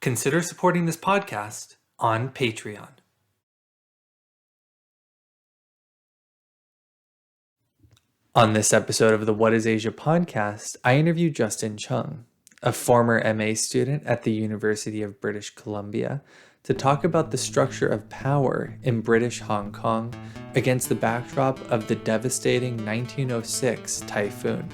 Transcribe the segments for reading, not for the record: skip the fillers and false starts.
Consider supporting this podcast on Patreon. On this episode of the What is Asia podcast, I interview Justin Cheng, a former MA student at the University of British Columbia, to talk about the structure of power in British Hong Kong against the backdrop of the devastating 1906 typhoon.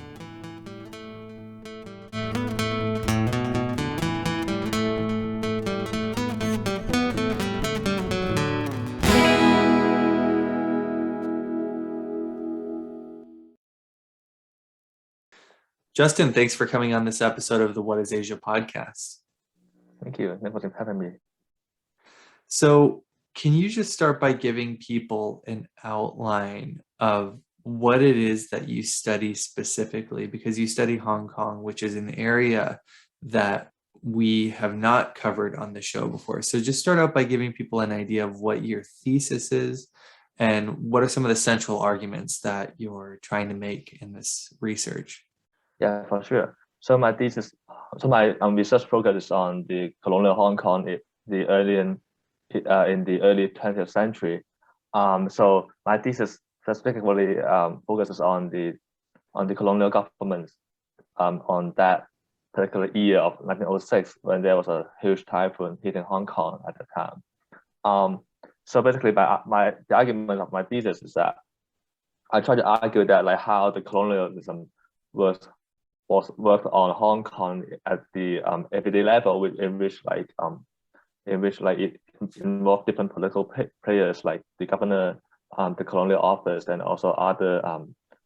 Justin, thanks for coming on this episode of the What is Asia podcast. Thank you. Thanks for having me. So, can you just start by giving people an outline of what it is that you study specifically? Because you study Hong Kong, which is an area that we have not covered on the show before. So just start out by giving people an idea of what your thesis is and what are some of the central arguments that you're trying to make in this research. Yeah, for sure. So my thesis, my research focus is on the colonial Hong Kong in the early 20th century. So my thesis specifically focuses on the colonial government on that particular year of 1906 when there was a huge typhoon hitting Hong Kong at the time. So basically, the argument of my thesis is that I try to argue that like how the colonialism was worked on Hong Kong at the everyday level, in which it involved different political players like the governor, the colonial office, and also other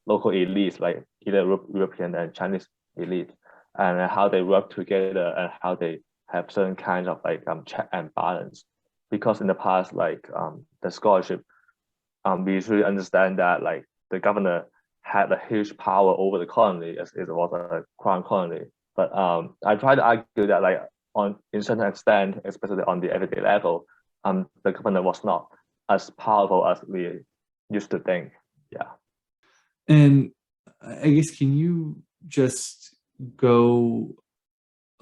local elites like either European and Chinese elite, and how they work together and how they have certain kinds of check and balance. Because in the past, the scholarship, we usually understand that like the governor had a huge power over the colony as it was a crown colony. But I try to argue that in certain extent, especially on the everyday level, the governor was not as powerful as we used to think. Yeah. And I guess, can you just go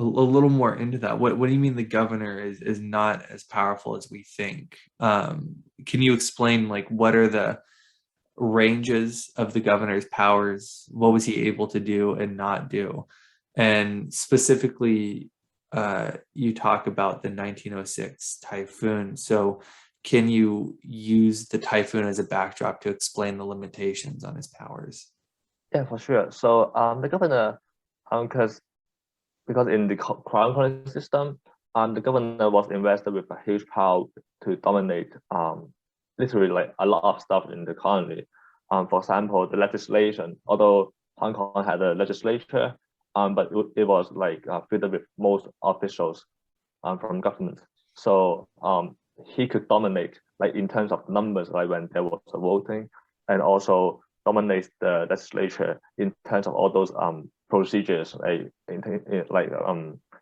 a little more into that? What do you mean the governor is not as powerful as we think? Can you explain what are the ranges of the governor's powers? What was he able to do and not do? And specifically, you talk about the 1906 typhoon. So can you use the typhoon as a backdrop to explain the limitations on his powers? Yeah, for sure. So the governor, because in the crown colony system, the governor was invested with a huge power to dominate literally a lot of stuff in the colony. For example, the legislation, although Hong Kong had a legislature, but it was filled with most officials from government. So he could dominate in terms of numbers, when there was a voting, and also dominate the legislature in terms of all those procedures,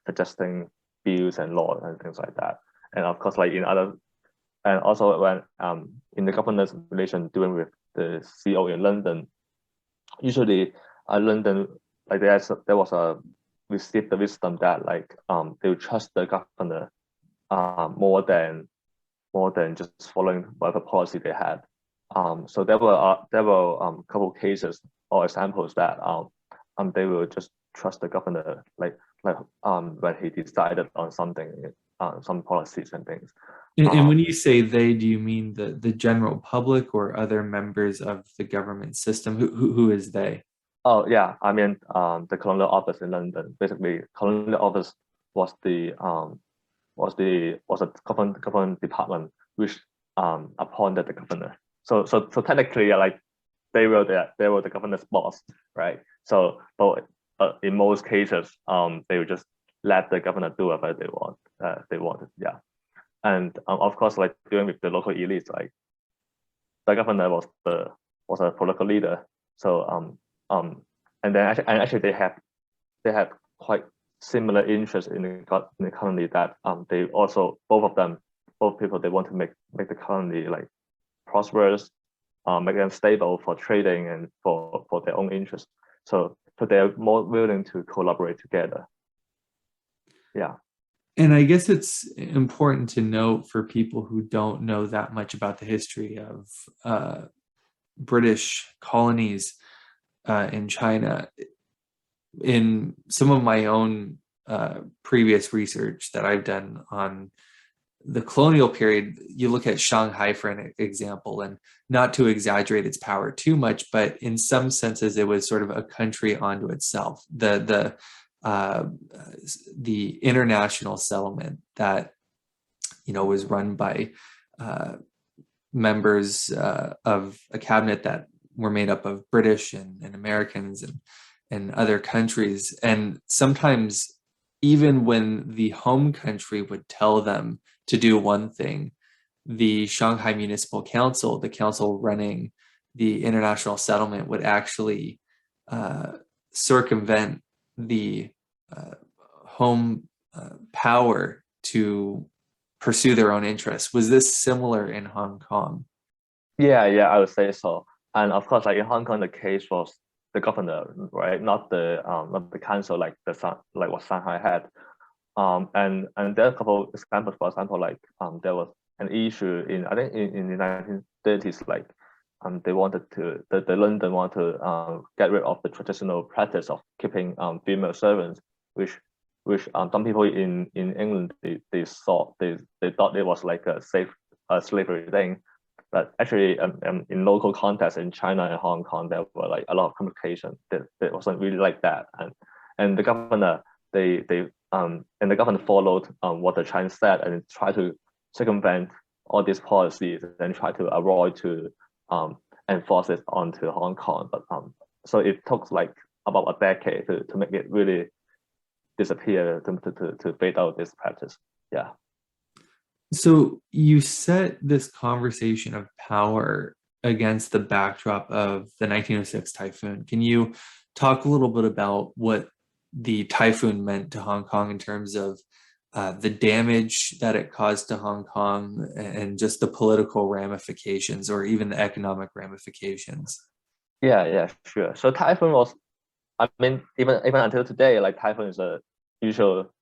suggesting bills and laws and things like that. And of course, and also when in the governor's relation dealing with the CEO in London, usually London there was received the wisdom that they would trust the governor more than just following whatever policy they had. So there were a couple cases or examples that they will just trust the governor when he decided on something, some policies and things. And when you say they, do you mean the general public or other members of the government system? Who is they? Oh yeah, I mean the colonial office in London. Basically, colonial office was a government department which appointed the governor. So technically, they were the governor's boss, right? So, but in most cases, they would just let the governor do whatever they wanted. Yeah. And of course, dealing with the local elites, the governor was a political leader. So and then actually they had quite similar interests in the colony that they also both people they want to make the colony prosperous, make them stable for trading and for their own interests. So they're more willing to collaborate together. Yeah. And I guess it's important to note for people who don't know that much about the history of British colonies in China. In some of my own previous research that I've done on the colonial period, you look at Shanghai for an example, and not to exaggerate its power too much, but in some senses, it was sort of a country unto itself. Uh, the international settlement that was run by uh, members of a cabinet that were made up of British and Americans and other countries. And sometimes, even when the home country would tell them to do one thing, the Shanghai Municipal Council, the council running the international settlement, would actually uh, circumvent the home power to pursue their own interests. Was this similar in Hong Kong? Yeah, I would say so. And of course, like in Hong Kong, the case was the governor, right? Not the council like like what Shanghai had. And there are a couple of examples. For example, like there was an issue in I think in the 1930s, like the London wanted to get rid of the traditional practice of keeping female servants, which some people in England they thought it was like a slavery thing. But actually, in local context in China and Hong Kong, there were like a lot of complications. That wasn't really like that, and the governor and the government followed what the Chinese said and tried to circumvent all these policies and try to avoid to enforce it onto Hong Kong. But so it took like about a decade to make it really disappear, to fade out this practice. Yeah. So you set this conversation of power against the backdrop of the 1906 typhoon. Can you talk a little bit about what the typhoon meant to Hong Kong in terms of the damage that it caused to Hong Kong and just the political ramifications or even the economic ramifications? Yeah, sure. So typhoon was, I mean, even until today, like typhoon is a usual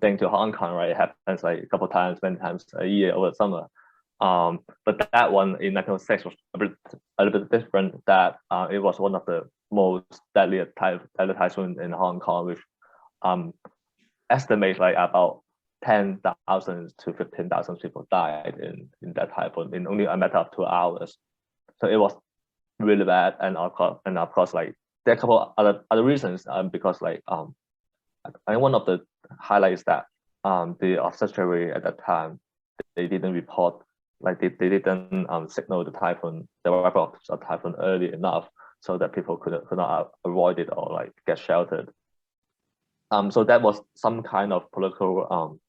thing to Hong Kong, right? It happens like a couple times, many times a year over the summer. But that one in 1906 was a little bit different. That it was one of the most deadly typhoon in Hong Kong, which estimates like about 10,000 to 15,000 people died in that typhoon in only a matter of 2 hours. So it was really bad, and of course, like there are a couple other reasons. Because like and one of the highlights that the observatory at that time they didn't report, like they didn't signal the arrival of the typhoon early enough so that people could not avoid it or like get sheltered. So that was some kind of political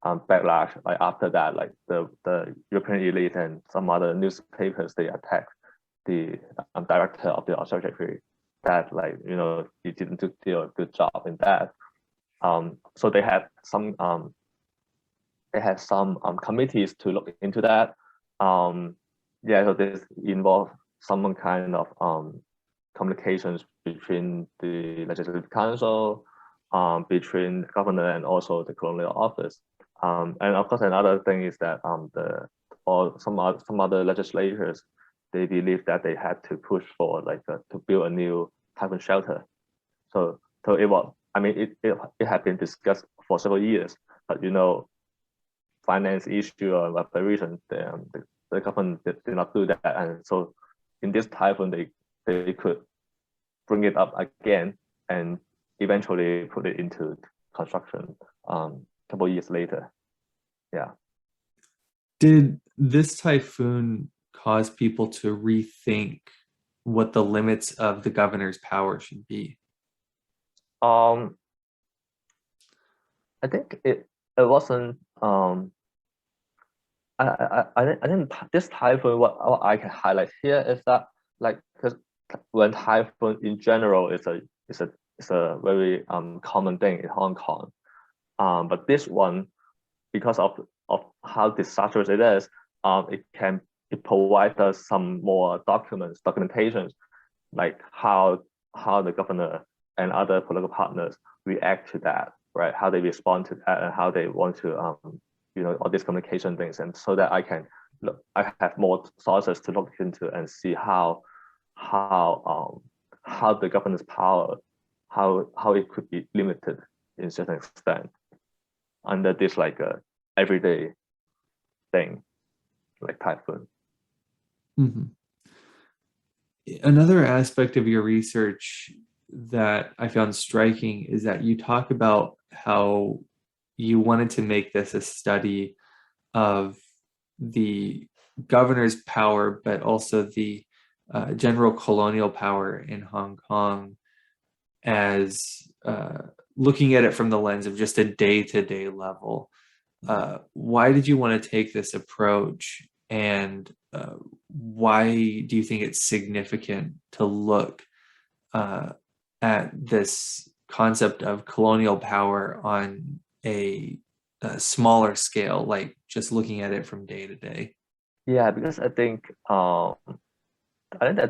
backlash. Like after that, like the European elite and some other newspapers, they attacked the director of the observatory, that like he didn't do a good job in that. So they had some committees to look into that. Yeah, so this involved some kind of communications between the Legislative Council, between the governor and also the Colonial Office. And of course, another thing is that some other legislators, they believe that they had to push for like to build a new typhoon shelter. So it was, I mean, it had been discussed for several years, but finance issue or whatever reason, the government did not do that, and so in this typhoon they could bring it up again and eventually put it into construction a couple of years later. Yeah. Did this typhoon cause people to rethink what the limits of the governor's power should be? Um, I think it wasn't. I think this typhoon, what I can highlight here is that, like, because when typhoon in general is a very common thing in Hong Kong. But this one, because of how disastrous it is, it provides us some more documentations, like how the governor and other political partners react to that. right? How they respond to that and how they want to, all these communication things, and so that I have more sources to look into and see how the governance power, how it could be limited in certain extent under this like a everyday thing like Typhoon. Mhm. Another aspect of your research that I found striking is that you talk about how you wanted to make this a study of the governor's power, but also the general colonial power in Hong Kong, as looking at it from the lens of just a day-to-day level. Why did you want to take this approach, and why do you think it's significant to look uh, at this concept of colonial power on a smaller scale, like just looking at it from day to day? Yeah, because I think there are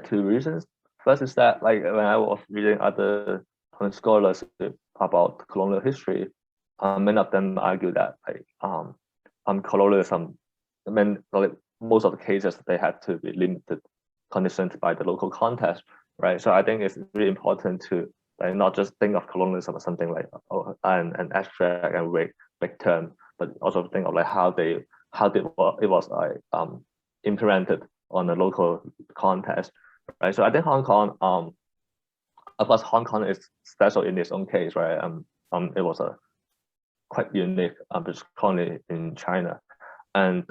two reasons. First is that like when I was reading other scholars about colonial history, many of them argue that like colonialism, I mean, like most of the cases they had to be limited, conditioned by the local context, right? So I think it's really important to like not just think of colonialism as something like an abstract and vague term, but also think of like it was like implemented on a local context, right? So I think Hong Kong, of course, Hong Kong is special in its own case, right? It was a quite unique colony in China, and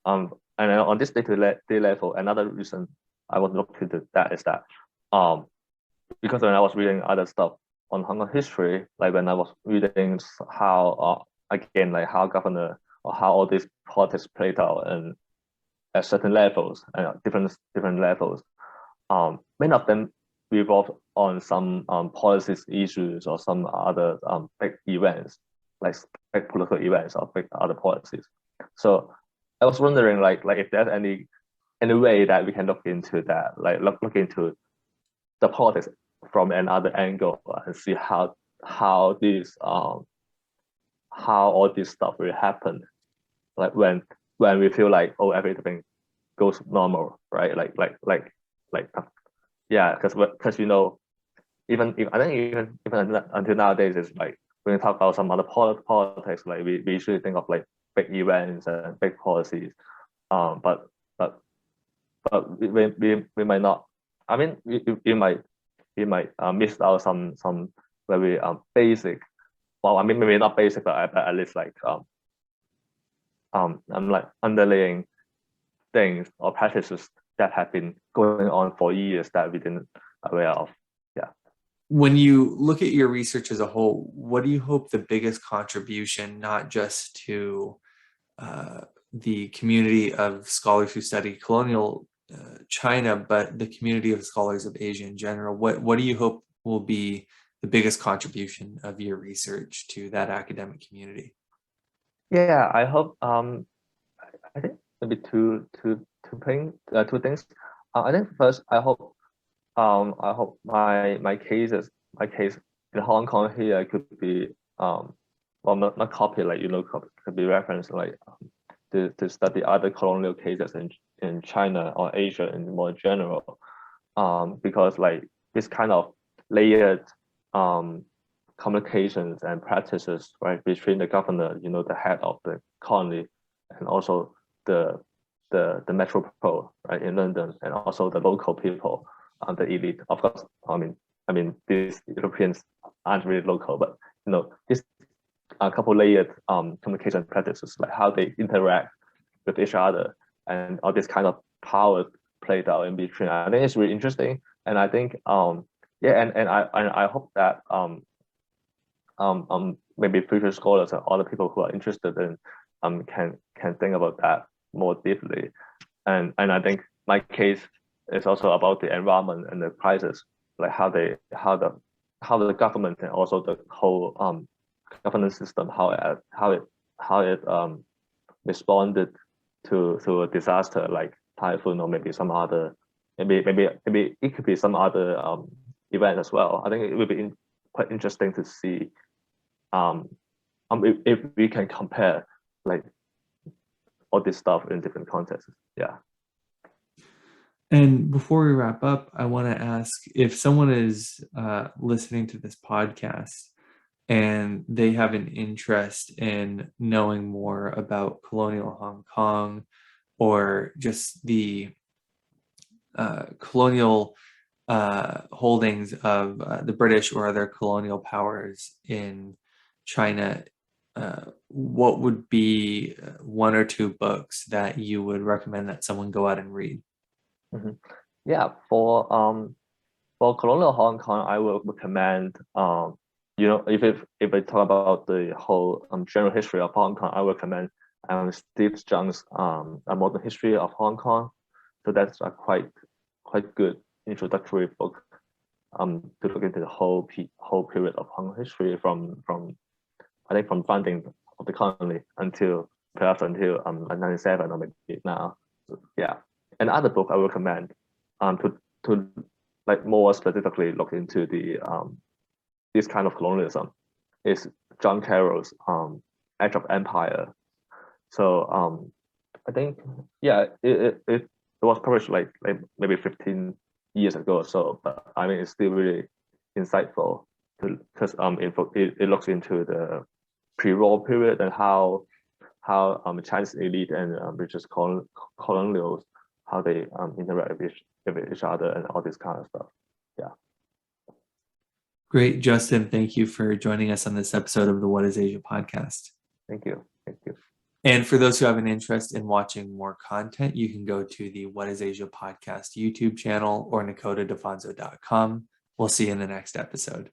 and on this day level, another reason I was looking to that is that because when I was reading other stuff on Hong Kong history, like when I was reading how again like how governor or how all these politics played out and at certain levels and different levels, many of them revolve on some policies issues or some other big events, like big political events or big other policies. So I was wondering like if there's any way that we can look into that, like look into the politics from another angle and see how these how all this stuff will happen, like when we feel like oh everything goes normal, right? Like yeah, because even if, I think even until nowadays it's like when we talk about some other politics, like we usually think of like big events and big policies, but we might not. I mean, we might miss out some very basic. Well, I mean maybe not basic, but at least like I'm like underlying things or practices that have been going on for years that we didn't aware of. Yeah. When you look at your research as a whole, what do you hope the biggest contribution, not just to the community of scholars who study colonial China, but the community of scholars of Asia in general, what do you hope will be the biggest contribution of your research to that academic community? Yeah, I hope I think maybe two things. I think first I hope my case in Hong Kong here could be well not copy like could be referenced like to study other colonial cases in China or Asia in more general, because like this kind of layered communications and practices, right, between the governor, the head of the colony, and also the metropole, right, in London, and also the local people, the elite. Of course, I mean these Europeans aren't really local, but this a couple layered communication practices, like how they interact with each other, and all this kind of power played out in between. I think it's really interesting, and I think yeah, and I hope that maybe future scholars and other people who are interested in can think about that more deeply, and I think my case is also about the environment and the crisis, like how the government and also the whole governance system how it responded to a disaster like typhoon or maybe some other maybe it could be some other event as well. I think it would be quite interesting to see if we can compare like all this stuff in different contexts. Yeah. And before we wrap up, I want to ask if someone is listening to this podcast and they have an interest in knowing more about colonial Hong Kong or just the colonial holdings of the British or other colonial powers in China, what would be one or two books that you would recommend that someone go out and read? Mm-hmm. Yeah, for colonial Hong Kong, I will recommend if I talk about the whole general history of Hong Kong, I recommend Steve Zhang's A Modern History of Hong Kong. So that's a quite good introductory book to look into the whole period of Hong Kong history from I think from founding of the colony until perhaps until 97 or maybe now. So, yeah. Another book I recommend to like more specifically look into the this kind of colonialism is John Carroll's Edge of Empire. So I think it was published like maybe 15 years ago or so, but I mean it's still really insightful because it looks into the pre-war period and how Chinese elite and British colonials how they interact with each other and all this kind of stuff. Yeah. Great, Justin. Thank you for joining us on this episode of the What is Asia podcast. Thank you. Thank you. And for those who have an interest in watching more content, you can go to the What is Asia podcast YouTube channel or NakotaDefonso.com. We'll see you in the next episode.